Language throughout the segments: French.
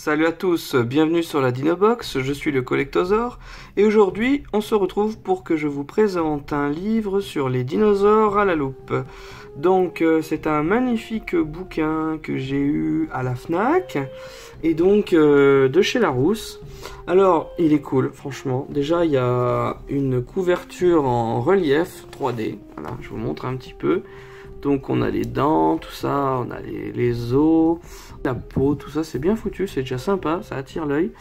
Salut à tous, bienvenue sur la Dinobox, je suis le Collectosaure et aujourd'hui on se retrouve pour que je vous présente un livre sur les dinosaures à la loupe. Donc c'est un magnifique bouquin que j'ai eu à la FNAC et donc de chez Larousse. Alors il est cool franchement, déjà il y a une couverture en relief 3D, voilà, je vous montre un petit peu. Donc on a les dents, tout ça, on a les os, la peau, tout ça, c'est bien foutu, c'est déjà sympa, ça attire l'œil.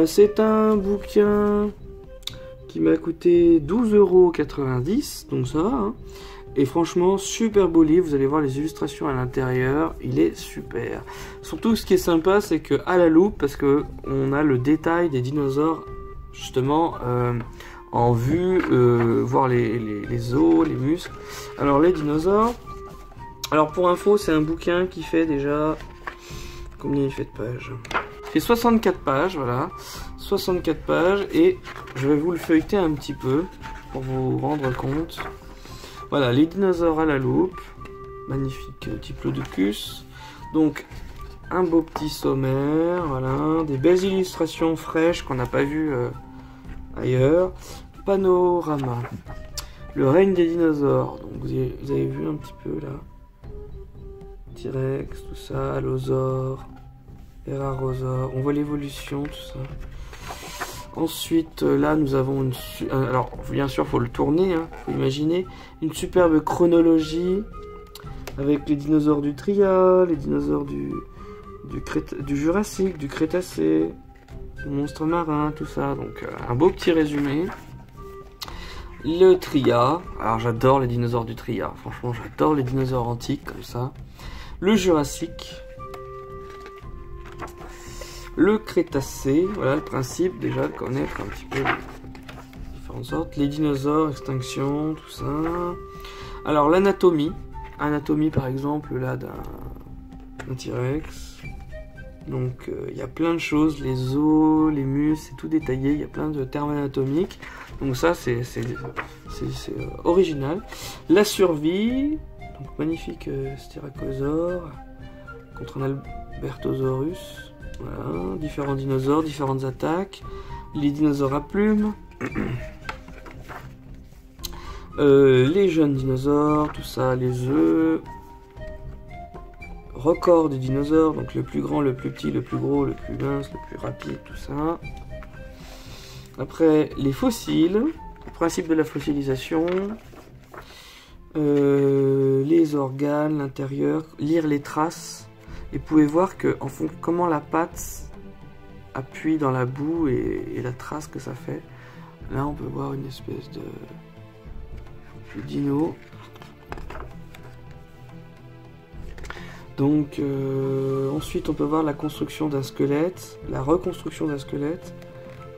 C'est un bouquin qui m'a coûté 12,90 €, donc ça va, hein. Et franchement, super beau livre, vous allez voir les illustrations à l'intérieur, il est super. Surtout ce qui est sympa, c'est que à la loupe, parce que on a le détail des dinosaures, justement, en vue, voir les os, les muscles. Alors les dinosaures, alors pour info c'est un bouquin qui fait déjà, combien il fait de pages? Il fait 64 pages, voilà, 64 pages, et je vais vous le feuilleter un petit peu pour vous rendre compte. Voilà, les dinosaures à la loupe, magnifique diplodocus, donc un beau petit sommaire, voilà, des belles illustrations fraîches qu'on n'a pas vues ailleurs. Panorama, le règne des dinosaures, donc vous avez vu un petit peu là, T-Rex, tout ça, Allosaure, Erarosaure, on voit l'évolution, tout ça. Ensuite là nous avons alors bien sûr faut le tourner, hein, faut imaginer une superbe chronologie avec les dinosaures du Trias, les dinosaures du Jurassique, du Crétacé, monstres marins, tout ça, donc un beau petit résumé. Le Trias, alors j'adore les dinosaures du Trias, franchement j'adore les dinosaures antiques comme ça. Le Jurassique, le Crétacé, voilà le principe déjà de connaître un petit peu les différentes sortes, les dinosaures, extinction, tout ça. Alors l'anatomie, par exemple là d'un T-Rex. Donc il y a plein de choses, les os, les muscles, c'est tout détaillé, il y a plein de termes anatomiques. Donc ça c'est original. La survie, donc magnifique Styracosaure contre un Albertosaurus. Voilà, différents dinosaures, différentes attaques. Les dinosaures à plumes. Les jeunes dinosaures, tout ça, les œufs. Record des dinosaures, donc le plus grand, le plus petit, le plus gros, le plus mince, le plus rapide, tout ça. Après, les fossiles, le principe de la fossilisation, les organes, l'intérieur, lire les traces, et vous pouvez voir que en fond, comment la patte appuie dans la boue et la trace que ça fait. Là, on peut voir une espèce de dino. Donc ensuite on peut voir la construction d'un squelette, la reconstruction d'un squelette,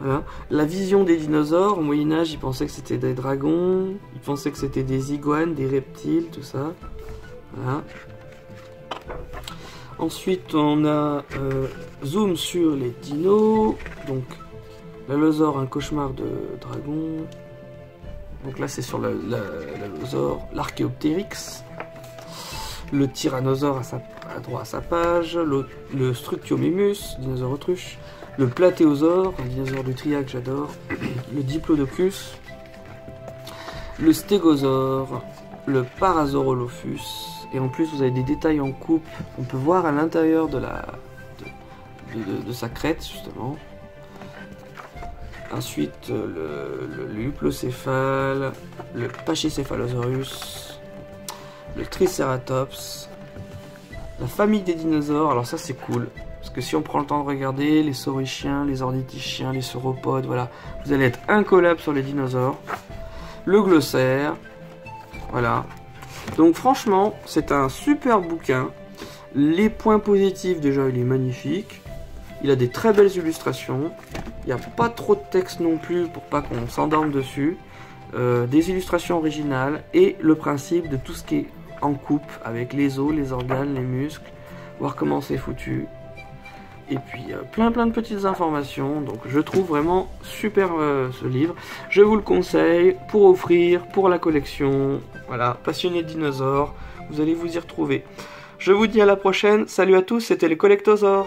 voilà. La vision des dinosaures, au Moyen-Âge ils pensaient que c'était des dragons, ils pensaient que c'était des iguanes, des reptiles, tout ça, voilà. Ensuite on a zoom sur les dinos, donc l'allosaure, un cauchemar de dragon, donc là c'est sur l'allosaure, l'archéoptérix. Le tyrannosaure à droite à sa page, le structiomimus, dinosaure autruche, le platéosaure, un dinosaure du Trias que j'adore, le diplodocus, le stégosaure, le parasaurolophus, et en plus vous avez des détails en coupe, on peut voir à l'intérieur de sa crête justement. Ensuite le luplocéphale, le pachycéphalosaurus, le Triceratops, la famille des dinosaures, alors ça c'est cool, parce que si on prend le temps de regarder, les saurichiens, les ornithichiens, les sauropodes, voilà, vous allez être incollable sur les dinosaures. Le glossaire, voilà. Donc franchement, c'est un super bouquin. Les points positifs, déjà il est magnifique, il a des très belles illustrations, il n'y a pas trop de texte non plus pour pas qu'on s'endorme dessus, des illustrations originales, et le principe de tout ce qui est en coupe avec les os, les organes, les muscles, voir comment c'est foutu, et puis plein de petites informations. Donc je trouve vraiment super ce livre, je vous le conseille pour offrir, pour la collection, voilà, passionné de dinosaures, vous allez vous y retrouver. Je vous dis à la prochaine, salut à tous, c'était les Collectosaures.